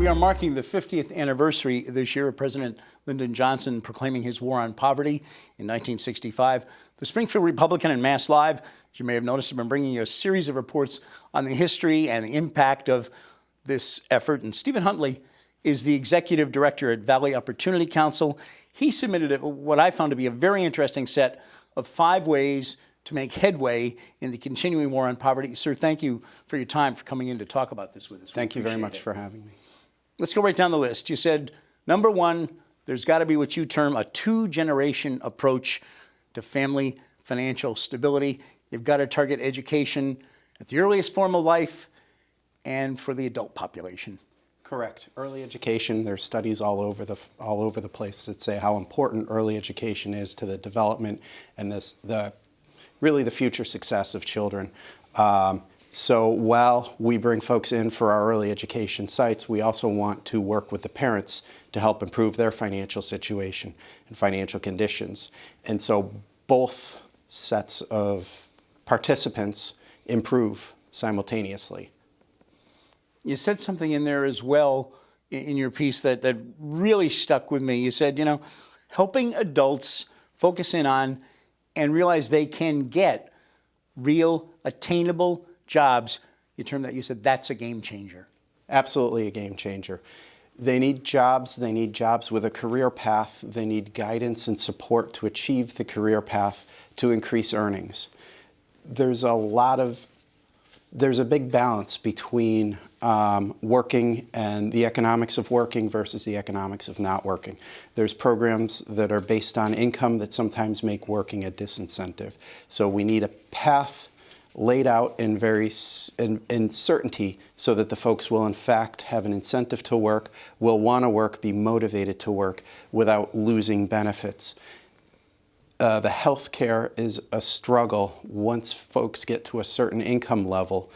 We are marking the 50th anniversary this year of President Lyndon Johnson proclaiming his war on poverty in 1965. The Springfield Republican and Mass Live, as you may have noticed, have been bringing you a series of reports on the history and the impact of this effort. And Stephen Huntley is the executive director at Valley Opportunity Council. He submitted what I found to be a very interesting set of 5 ways to make headway in the continuing war on poverty. Sir, thank you for your time, for coming in to talk about this with us. Thank you very much for having me. Let's go right down the list. You said, number 1, there's got to be what you term a 2-generation approach to family financial stability. You've got to target education at the earliest form of life and for the adult population. Correct. Early education, there's studies all over the place that say how important early education is to the development and really the future success of children. So while we bring folks in for our early education sites, we also want to work with the parents to help improve their financial situation and financial conditions. And so both sets of participants improve simultaneously. You said something in there as well in your piece that really stuck with me. You said, helping adults focus in on and realize they can get real, attainable jobs. You termed that, you said that's a game changer. Absolutely a game changer. They need jobs with a career path. They need guidance and support to achieve the career path to increase earnings. There's a big balance between working and the economics of working versus the economics of not working. There's programs that are based on income that sometimes make working a disincentive. So we need a path laid out in certainty so that the folks will in fact have an incentive to work, will want to work, be motivated to work without losing benefits. The health care is a struggle. Once folks get to a certain income level,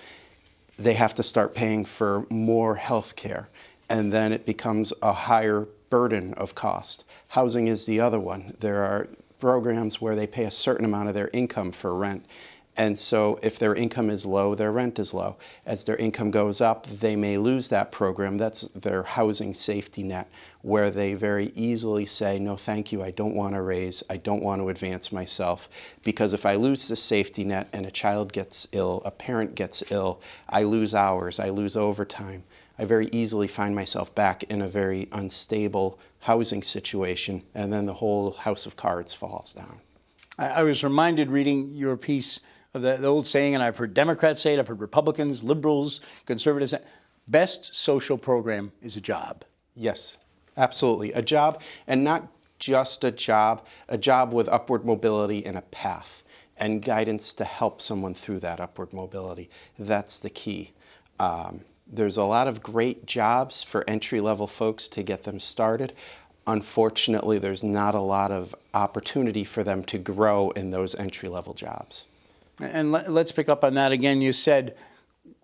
they have to start paying for more health care, and then it becomes a higher burden of cost. Housing is the other one. There are programs where they pay a certain amount of their income for rent. And so if their income is low, their rent is low. As their income goes up, they may lose that program. That's their housing safety net, where they very easily say, no, thank you, I don't want to raise, I don't want to advance myself. Because if I lose the safety net and a child gets ill, a parent gets ill, I lose hours, I lose overtime. I very easily find myself back in a very unstable housing situation, and then the whole house of cards falls down. I was reminded reading your piece of the old saying, and I've heard Democrats say it, I've heard Republicans, liberals, conservatives say, best social program is a job. Yes, absolutely. A job, and not just a job with upward mobility and a path and guidance to help someone through that upward mobility. That's the key. There's a lot of great jobs for entry-level folks to get them started. Unfortunately, there's not a lot of opportunity for them to grow in those entry-level jobs. And let's pick up on that again. You said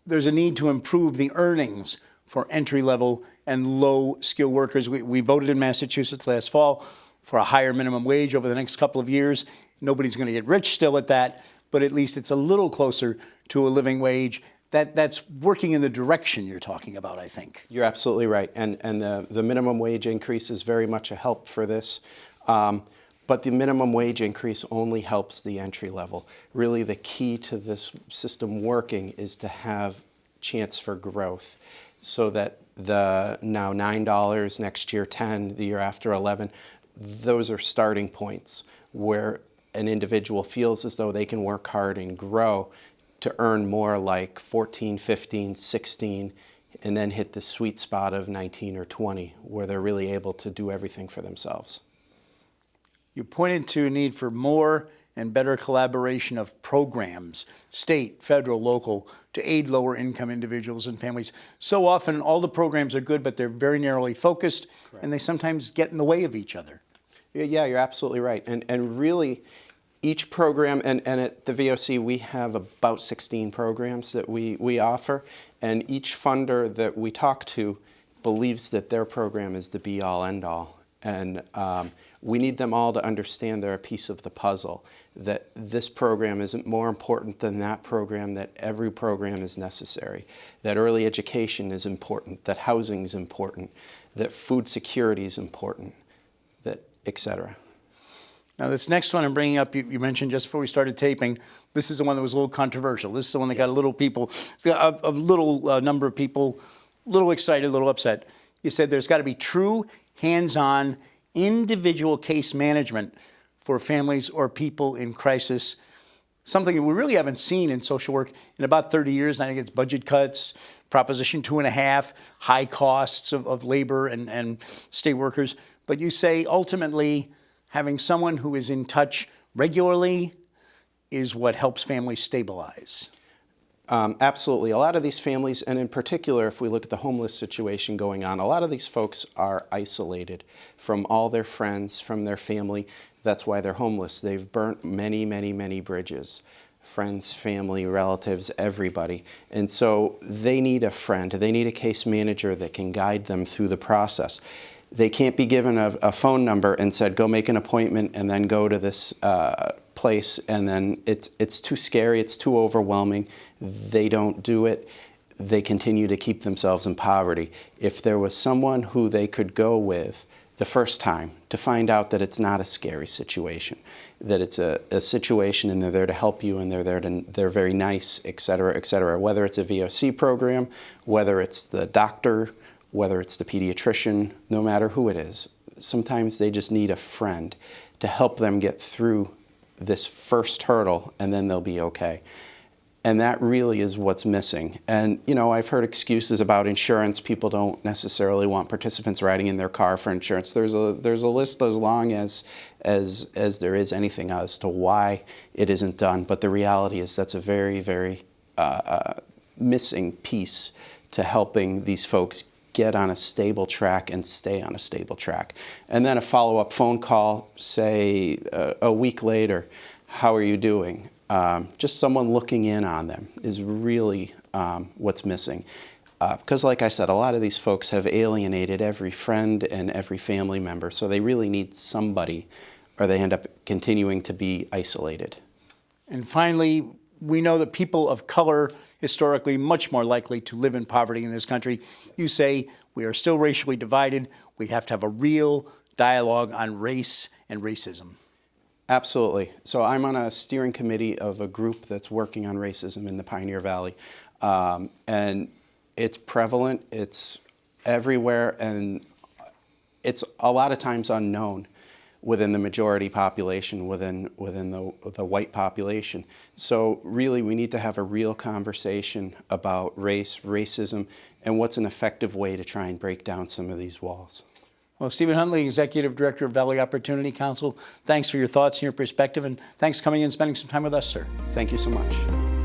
there's a need to improve the earnings for entry-level and low-skill workers. We voted in Massachusetts last fall for a higher minimum wage over the next couple of years. Nobody's going to get rich still at that, but at least it's a little closer to a living wage. That's working in the direction you're talking about, I think. You're absolutely right. And the minimum wage increase is very much a help for this. But the minimum wage increase only helps the entry level. Really, the key to this system working is to have chance for growth, so that the now $9, next year $10, the year after $11, those are starting points where an individual feels as though they can work hard and grow to earn more, like 14, 15, 16, and then hit the sweet spot of 19 or 20, where they're really able to do everything for themselves. You pointed to a need for more and better collaboration of programs, state, federal, local, to aid lower income individuals and families. So often all the programs are good, but they're very narrowly focused. Correct. And they sometimes get in the way of each other. Yeah, you're absolutely right. And really, each program, and at the VOC we have about 16 programs that we offer, and each funder that we talk to believes that their program is the be-all, end-all. And We need them all to understand they're a piece of the puzzle, that this program isn't more important than that program, that every program is necessary, that early education is important, that housing is important, that food security is important, that et cetera. Now, this next one I'm bringing up, you mentioned just before we started taping, this is the one that was a little controversial. This is the one that got a little number of people a little excited, a little upset. You said there's got to be true hands-on individual case management for families or people in crisis, something that we really haven't seen in social work in about 30 years. And I think it's budget cuts, Proposition 2.5, high costs of labor and state workers. But you say ultimately having someone who is in touch regularly is what helps families stabilize. Absolutely. A lot of these families, and in particular, if we look at the homeless situation going on, a lot of these folks are isolated from all their friends, from their family. That's why they're homeless. They've burnt many, many, many bridges. Friends, family, relatives, everybody. And so they need a friend. They need a case manager that can guide them through the process. They can't be given a phone number and said, go make an appointment and then go to this place, and then it's too scary, it's too overwhelming. They don't do it. They continue to keep themselves in poverty. If there was someone who they could go with the first time to find out that it's not a scary situation, that it's a situation and they're there to help you and they're very nice, et cetera, whether it's a VOC program, whether it's the doctor, whether it's the pediatrician, no matter who it is. Sometimes they just need a friend to help them get through this first hurdle, and then they'll be okay. And that really is what's missing. And, you know, I've heard excuses about insurance. People don't necessarily want participants riding in their car for insurance. There's a list as long as there is anything as to why it isn't done. But the reality is that's a very, very missing piece to helping these folks get on a stable track and stay on a stable track. And then a follow-up phone call, say a week later, how are you doing? Just someone looking in on them is really what's missing. Because like I said, a lot of these folks have alienated every friend and every family member, so they really need somebody, or they end up continuing to be isolated. And finally, we know that people of color historically much more likely to live in poverty in this country. You say we are still racially divided. We have to have a real dialogue on race and racism. Absolutely. So I'm on a steering committee of a group that's working on racism in the Pioneer Valley. And it's prevalent, it's everywhere, and it's a lot of times unknown within the majority population, within the white population. So really we need to have a real conversation about race, racism, and what's an effective way to try and break down some of these walls. Well, Stephen Huntley, Executive Director of Valley Opportunity Council, thanks for your thoughts and your perspective, and thanks for coming in and spending some time with us, sir. Thank you so much.